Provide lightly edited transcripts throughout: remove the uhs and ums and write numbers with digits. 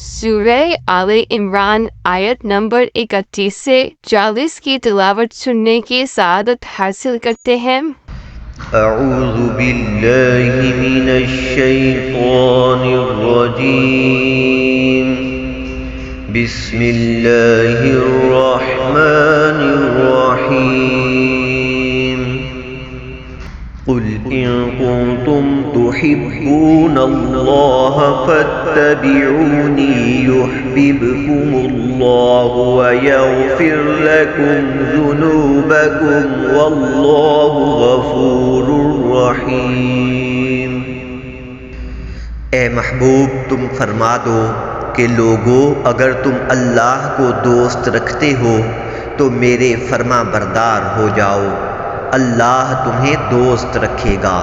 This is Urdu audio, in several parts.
سورہ آل عمران آیت نمبر 31 سے 40 کی تلاوت سننے کی سعادت حاصل کرتے ہیں۔ اعوذ باللہ من الشیطان الرجیم، بسم اللہ الرحمن الرحیم۔ قل ان کنتم تحبون اللہ فاتبعونی یحببکم اللہ ویغفر لکم ذنوبکم واللہ غفور رحیم۔ اے محبوب، تم فرما دو کہ لوگو، اگر تم اللہ کو دوست رکھتے ہو تو میرے فرما بردار ہو جاؤ، اللہ تمہیں دوست رکھے گا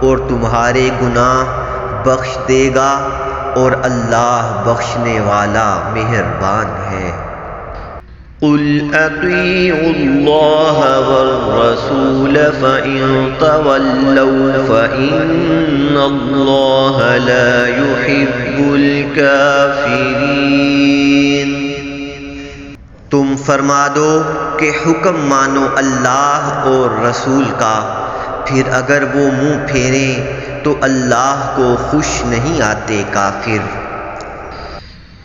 اور تمہارے گناہ بخش دے گا، اور اللہ بخشنے والا مہربان ہے۔ قل اطیعوا اللہ والرسول فإن تولوا فإن اللہ لا يحب الکافرین۔ تم فرما دو کہ حکم مانو اللہ اور رسول کا، پھر اگر وہ منہ پھیریں تو اللہ کو خوش نہیں آتے کافر۔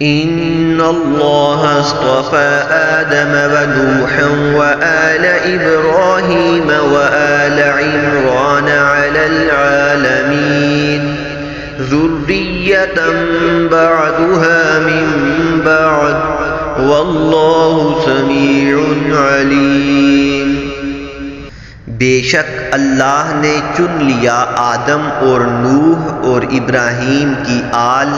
ان اللہ اصطفى آدم ونوحا وآل ابراہیم وآل عمران علی العالمین ذریۃ بعضها من بعض واللہ سمیع علیم۔ بے شک اللہ نے چن لیا آدم اور نوح اور ابراہیم کی آل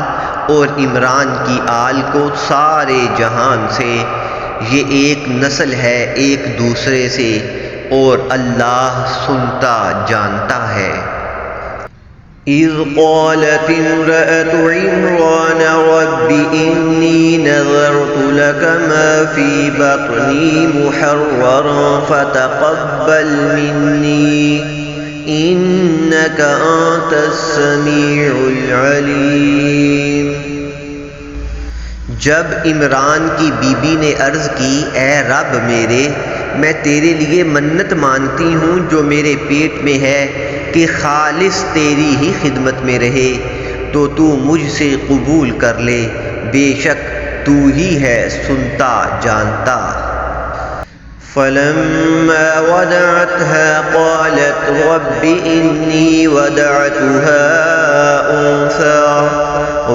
اور عمران کی آل کو سارے جہان سے، یہ ایک نسل ہے ایک دوسرے سے، اور اللہ سنتا جانتا ہے۔ اذ قالت امرأة عمران رب انی نذرت لك ما في بطني محررا فتقبل مني انك انت السميع العليم۔ جب عمران کی بیوی نے عرض کی، اے رب میرے، میں تیرے لیے منت مانتی ہوں جو میرے پیٹ میں ہے کہ خالص تیری ہی خدمت میں رہے، تو تو مجھ سے قبول کر لے، بے شک تو ہی ہے سنتا جانتا۔ فلما وضعتها قالت رب إني وضعتها أنثى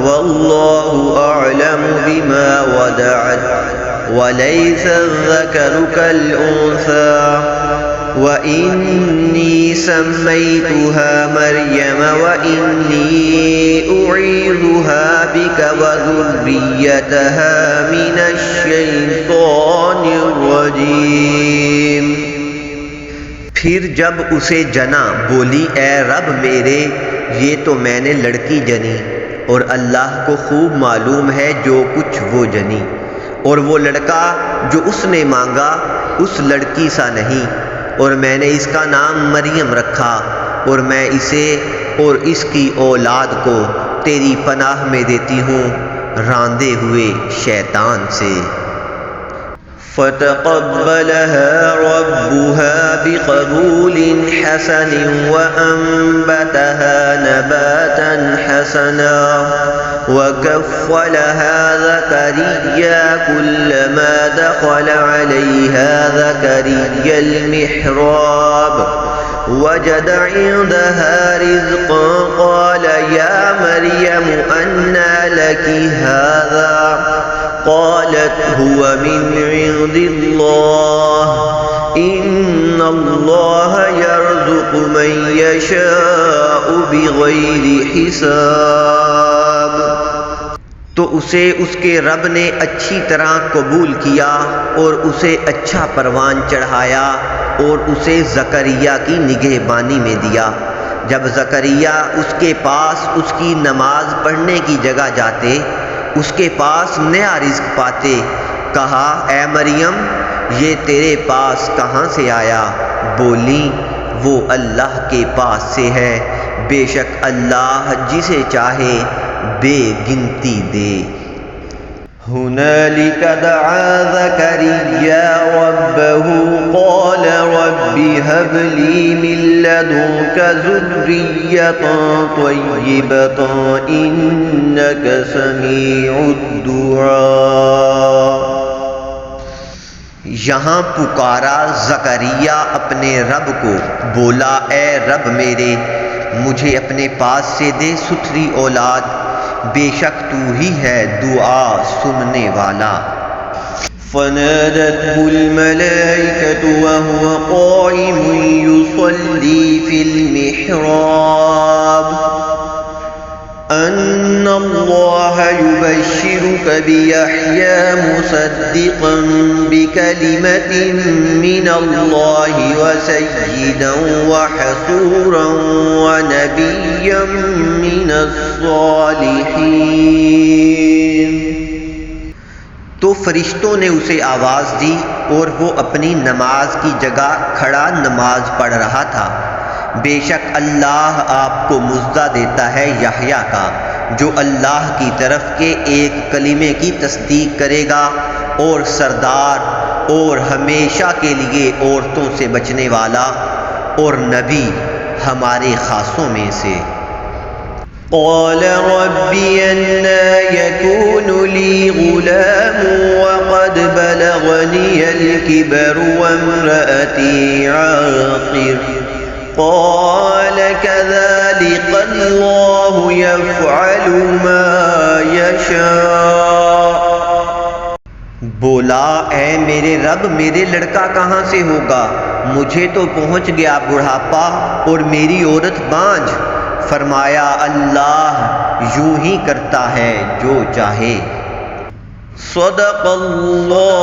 والله أعلم بما وضعت وليس الذكر كالأنثى وإني سميتها مريم وإني أعيذها بك وذريتها من الشيطان الرجيم۔ پھر جب اسے جنا بولی، اے رب میرے، یہ تو میں نے لڑکی جنی، اور اللہ کو خوب معلوم ہے جو کچھ وہ جنی، اور وہ لڑکا جو اس نے مانگا اس لڑکی سا نہیں، اور میں نے اس کا نام مریم رکھا، اور میں اسے اور اس کی اولاد کو تیری پناہ میں دیتی ہوں راندے ہوئے شیطان سے۔ فتقبلها ربها بقبول حسن وأنبتها نباتا حسنا وكفلها زكريا كلما دخل عليها زكريا المحراب وجد عندها رزقا قال يا مريم أنى لك هذا قالت هو من عند الله إن الله يرزق من يشاء بغير حساب۔ تو اسے اس کے رب نے اچھی طرح قبول کیا اور اسے اچھا پروان چڑھایا اور اسے زکریا کی نگہبانی میں دیا۔ جب زکریا اس کے پاس اس کی نماز پڑھنے کی جگہ جاتے، اس کے پاس نیا رزق پاتے، کہا، اے مریم، یہ تیرے پاس کہاں سے آیا؟ بولی، وہ اللہ کے پاس سے ہے، بے شک اللہ جسے چاہے بے گنتی دے۔ هنالك دعا زكريا ربه قال رب هب لي من لدنك ذرية طيبة إنك سميع الدعاء۔ یہاں پکارا زکریا اپنے رب کو، بولا اے رب میرے مجھے اپنے پاس سے دے ستھری اولاد، بے شک تو ہی ہے دعا سننے والا۔ فنادته الملائكة وهو قائم يصلي في المحراب أن الله يبشرك بيحيى مصدقا بكلمة من الله وسيدا وحصورا ونبيا من الصالحين۔ تو فرشتوں نے اسے آواز دی اور وہ اپنی نماز کی جگہ کھڑا نماز پڑھ رہا تھا۔ بے شک اللہ آپ کو مژدہ دیتا ہے یحییٰ کا، جو اللہ کی طرف کے ایک کلمے کی تصدیق کرے گا، اور سردار اور ہمیشہ کے لیے عورتوں سے بچنے والا، اور نبی ہمارے خاصوں میں سے۔ قال رب أنى يكون لي غلام وقد بلغني الكبر وامرأتي عاقر قال كذلك الله يفعل ما يشاء۔ بولا اے میرے رب میرے لڑکا کہاں سے ہوگا، مجھے تو پہنچ گیا بڑھاپا اور میری عورت بانجھ۔ فرمایا اللہ یوں ہی کرتا ہے جو چاہے۔ صدق اللہ